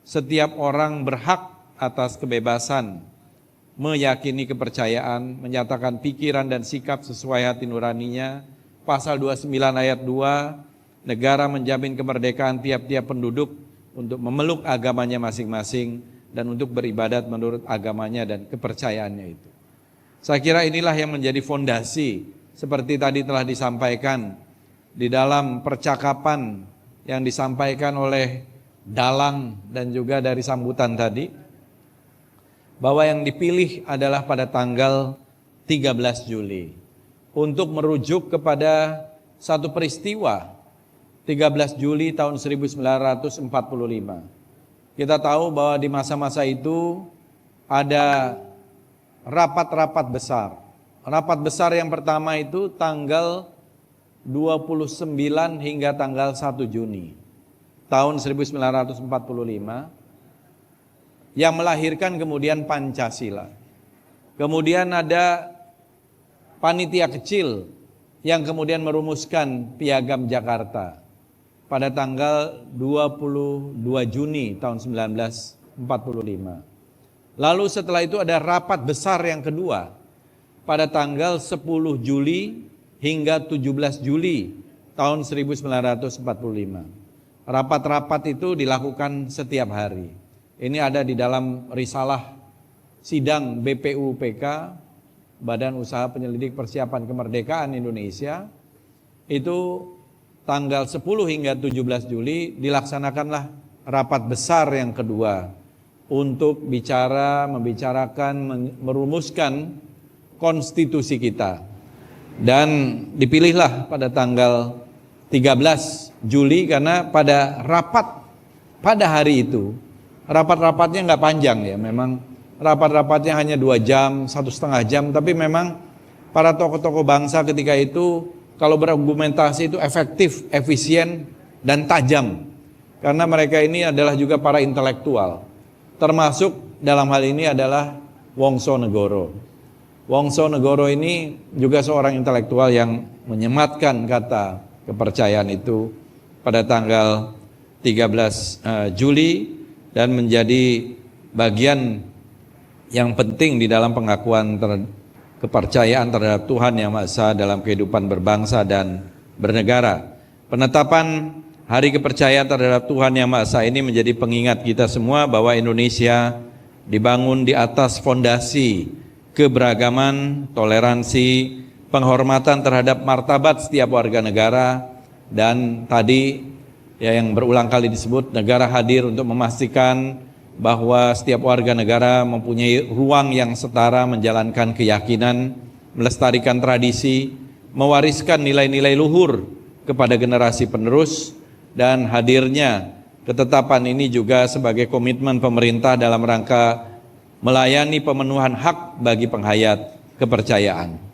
setiap orang berhak atas kebebasan meyakini kepercayaan, menyatakan pikiran dan sikap sesuai hati nuraninya. Pasal 29 ayat 2, negara menjamin kemerdekaan tiap-tiap penduduk untuk memeluk agamanya masing-masing dan untuk beribadat menurut agamanya dan kepercayaannya itu. Saya kira inilah yang menjadi fondasi seperti tadi telah disampaikan di dalam percakapan yang disampaikan oleh Dalang dan juga dari sambutan tadi, bahwa yang dipilih adalah pada tanggal 13 Juli untuk merujuk kepada satu peristiwa 13 Juli tahun 1945. Kita tahu bahwa di masa-masa itu ada rapat-rapat besar. Rapat besar yang pertama itu tanggal 29 hingga tanggal 1 Juni tahun 1945 yang melahirkan kemudian Pancasila. Kemudian ada panitia kecil yang kemudian merumuskan Piagam Jakarta pada tanggal 22 Juni tahun 1945. Lalu setelah itu ada rapat besar yang kedua pada tanggal 10 Juli hingga 17 Juli tahun 1945. Rapat-rapat itu dilakukan setiap hari. Ini ada di dalam risalah sidang BPUPK, Badan Usaha Penyelidik Persiapan Kemerdekaan Indonesia. Itu tanggal 10 hingga 17 Juli dilaksanakanlah rapat besar yang kedua untuk membicarakan, merumuskan konstitusi kita. Dan dipilihlah pada tanggal 13 Juli karena pada rapat pada hari itu, rapat-rapatnya nggak panjang ya, memang rapat-rapatnya hanya 2 jam, 1,5 jam, tapi memang para tokoh-tokoh bangsa ketika itu kalau berargumentasi itu efektif, efisien, dan tajam. Karena mereka ini adalah juga para intelektual. Termasuk dalam hal ini adalah Wongsonegoro. Wongsonegoro ini juga seorang intelektual yang menyematkan kata kepercayaan itu pada tanggal 13 Juli dan menjadi bagian yang penting di dalam pengakuan kepercayaan terhadap Tuhan Yang Maha Esa dalam kehidupan berbangsa dan bernegara. Penetapan Hari Kepercayaan terhadap Tuhan Yang Maha Esa ini menjadi pengingat kita semua bahwa Indonesia dibangun di atas fondasi keberagaman, toleransi, penghormatan terhadap martabat setiap warga negara, dan tadi ya yang berulang kali disebut, negara hadir untuk memastikan bahwa setiap warga negara mempunyai ruang yang setara menjalankan keyakinan, melestarikan tradisi, mewariskan nilai-nilai luhur kepada generasi penerus, dan hadirnya ketetapan ini juga sebagai komitmen pemerintah dalam rangka melayani pemenuhan hak bagi penghayat kepercayaan.